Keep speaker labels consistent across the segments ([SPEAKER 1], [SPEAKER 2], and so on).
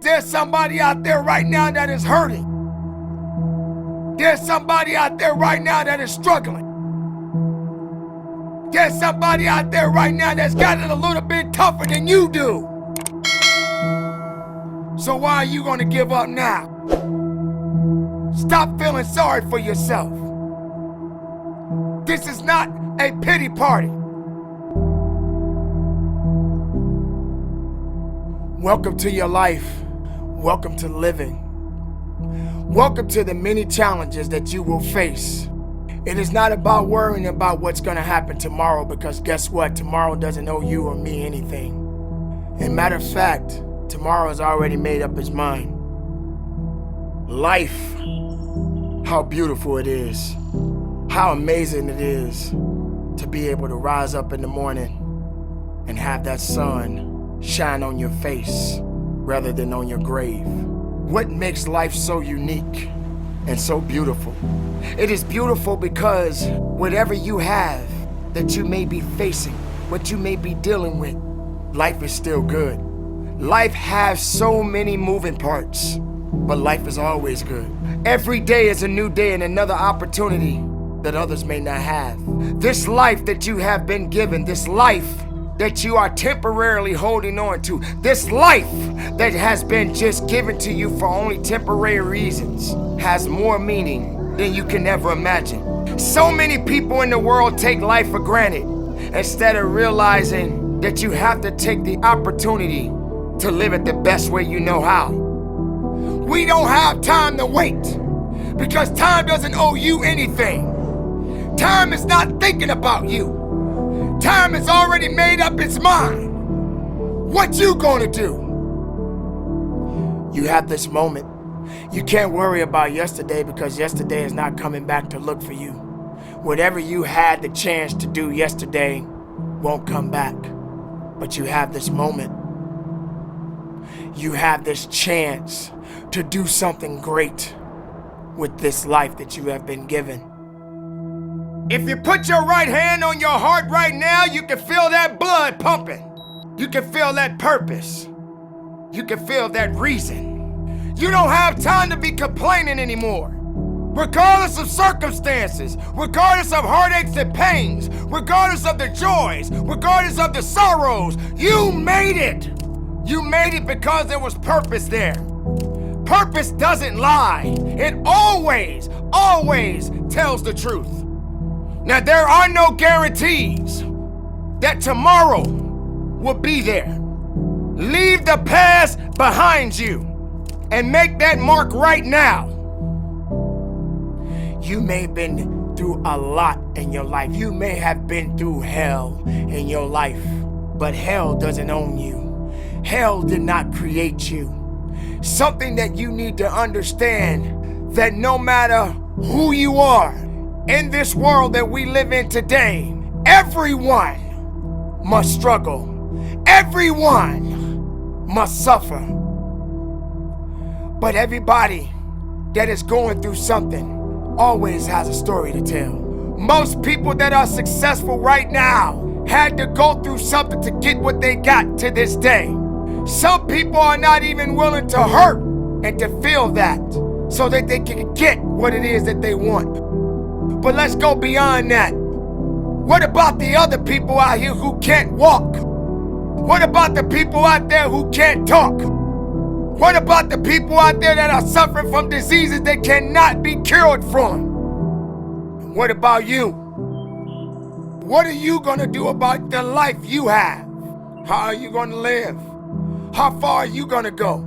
[SPEAKER 1] there's somebody out there right now that is hurting. There's somebody out there right now that is struggling. There's somebody out there right now that's got it a little bit tougher than you do. So why are you gonna give up now? Stop feeling sorry for yourself. This is not a pity party. Welcome to your life. Welcome to living. Welcome to the many challenges that you will face. It is not about worrying about what's gonna happen tomorrow, because guess what? Tomorrow doesn't owe you or me anything. And matter of fact, tomorrow has already made up its mind. Life, how beautiful it is. How amazing it is to be able to rise up in the morning and have that sun shine on your face rather than on your grave. What makes life so unique and so beautiful? It is beautiful because whatever you have that you may be facing, what you may be dealing with, life is still good. Life has so many moving parts, but life is always good. Every day is a new day and another opportunity that others may not have. This life that you have been given, this life that you are temporarily holding on to, this life that has been just given to you for only temporary reasons, has more meaning than you can ever imagine. So many people in the world take life for granted instead of realizing that you have to take the opportunity to live it the best way you know how. We don't have time to wait because time doesn't owe you anything. Time is not thinking about you. Time has already made up its mind. What you gonna do? You have this moment. You can't worry about yesterday because yesterday is not coming back to look for you. Whatever you had the chance to do yesterday won't come back. But you have this moment. You have this chance to do something great with this life that you have been given. If you put your right hand on your heart right now, you can feel that blood pumping. You can feel that purpose. You can feel that reason. You don't have time to be complaining anymore. Regardless of circumstances, regardless of heartaches and pains, regardless of the joys, regardless of the sorrows, you made it. You made it because there was purpose there. Purpose doesn't lie. It always tells the truth. Now, there are no guarantees that tomorrow will be there. Leave the past behind you and make that mark right now. You may have been through a lot in your life. You may have been through hell in your life, but hell doesn't own you. Hell did not create you. Something that you need to understand, that no matter who you are, in this world that we live in today, everyone must struggle. Everyone must suffer. But everybody that is going through something always has a story to tell. Most people that are successful right now had to go through something to get what they got to this day. Some people are not even willing to hurt and to feel that so that they can get what it is that they want. But let's go beyond that. What about the other people out here who can't walk? What about the people out there who can't talk? What about the people out there that are suffering from diseases that cannot be cured from? And what about you? What are you gonna do about the life you have? How are you gonna live? How far are you gonna go?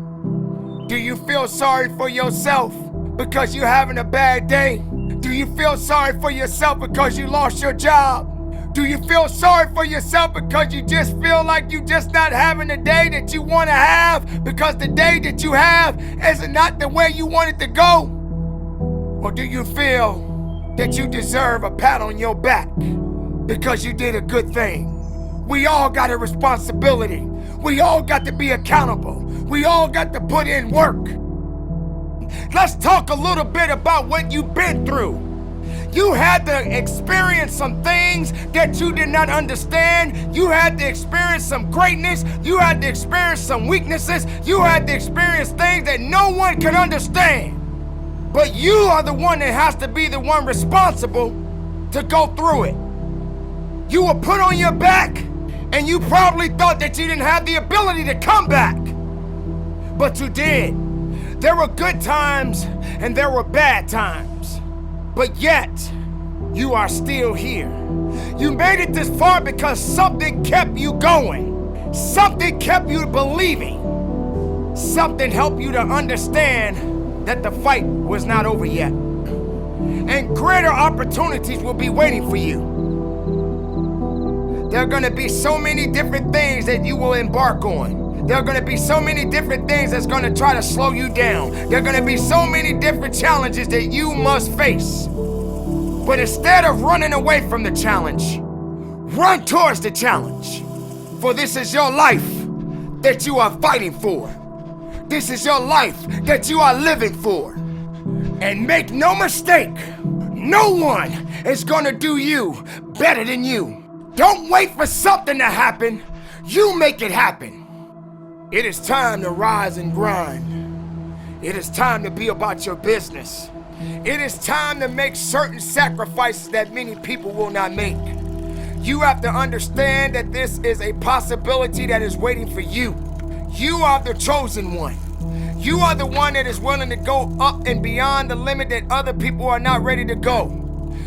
[SPEAKER 1] Do you feel sorry for yourself because you're having a bad day? Do you feel sorry for yourself because you lost your job? Do you feel sorry for yourself because you just feel like you just not having the day that you want to have because the day that you have is not the way you want it to go? Or do you feel that you deserve a pat on your back because you did a good thing? We all got a responsibility. We all got to be accountable. We all got to put in work. Let's talk a little bit about what you've been through. You had to experience some things that you did not understand. You had to experience some greatness. You had to experience some weaknesses. You had to experience things that no one can understand. But you are the one that has to be the one responsible to go through it. You were put on your back, and you probably thought that you didn't have the ability to come back. But you did. There were good times and there were bad times. But yet, you are still here. You made it this far because something kept you going. Something kept you believing. Something helped you to understand that the fight was not over yet. And greater opportunities will be waiting for you. There are going to be so many different things that you will embark on. There are going to be so many different things that's going to try to slow you down. There are going to be so many different challenges that you must face. But instead of running away from the challenge, run towards the challenge. For this is your life that you are fighting for. This is your life that you are living for. And make no mistake, no one is going to do you better than you. Don't wait for something to happen. You make it happen. It is time to rise and grind. It is time to be about your business. It is time to make certain sacrifices that many people will not make. You have to understand that this is a possibility that is waiting for you. You are the chosen one. You are the one that is willing to go up and beyond the limit that other people are not ready to go.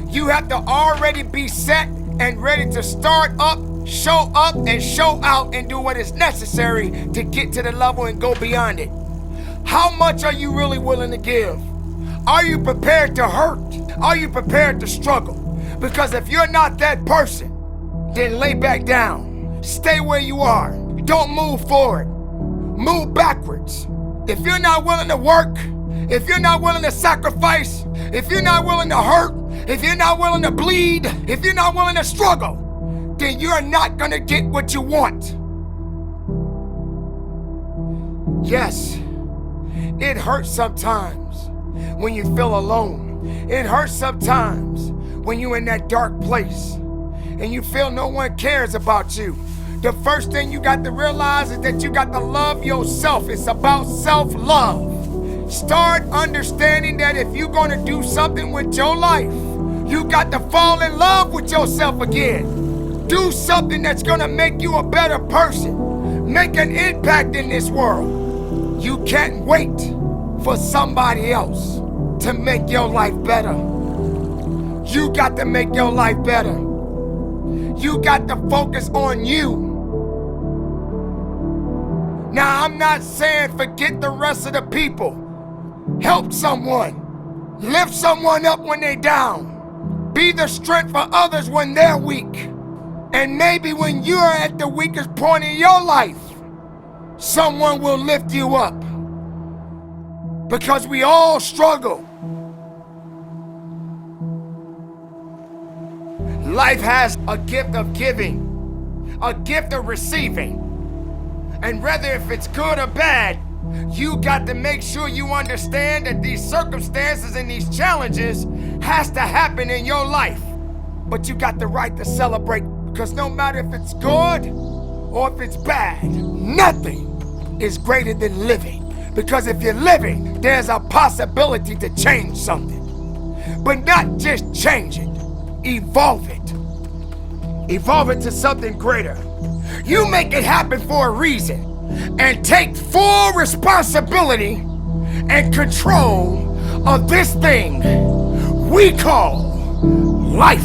[SPEAKER 1] You have to already be set and ready to start up, show up, and show out and do what is necessary to get to the level and go beyond it. How much are you really willing to give? Are you prepared to hurt? Are you prepared to struggle? Because if you're not that person, then lay back down. Stay where you are. Don't move forward. Move backwards. If you're not willing to work, if you're not willing to sacrifice, if you're not willing to hurt, if you're not willing to bleed, if you're not willing to struggle, then you're not gonna get what you want. Yes, it hurts sometimes when you feel alone. It hurts sometimes when you're in that dark place and you feel no one cares about you. The first thing you got to realize is that you got to love yourself. It's about self-love. Start understanding that if you're gonna do something with your life, you got to fall in love with yourself again. Do something that's gonna make you a better person. Make an impact in this world. You can't wait for somebody else to make your life better. You got to make your life better. You got to focus on you. Now, I'm not saying forget the rest of the people. Help someone. Lift someone up when they're down. Be the strength for others when they're weak. And maybe when you're at the weakest point in your life, someone will lift you up. Because we all struggle. Life has a gift of giving, a gift of receiving. And whether if it's good or bad, you got to make sure you understand that these circumstances and these challenges has to happen in your life. But you got the right to celebrate, because no matter if it's good or if it's bad, nothing is greater than living. Because if you're living, there's a possibility to change something. But not just change it, evolve it. Evolve it to something greater. You make it happen for a reason. And take full responsibility and control of this thing we call life.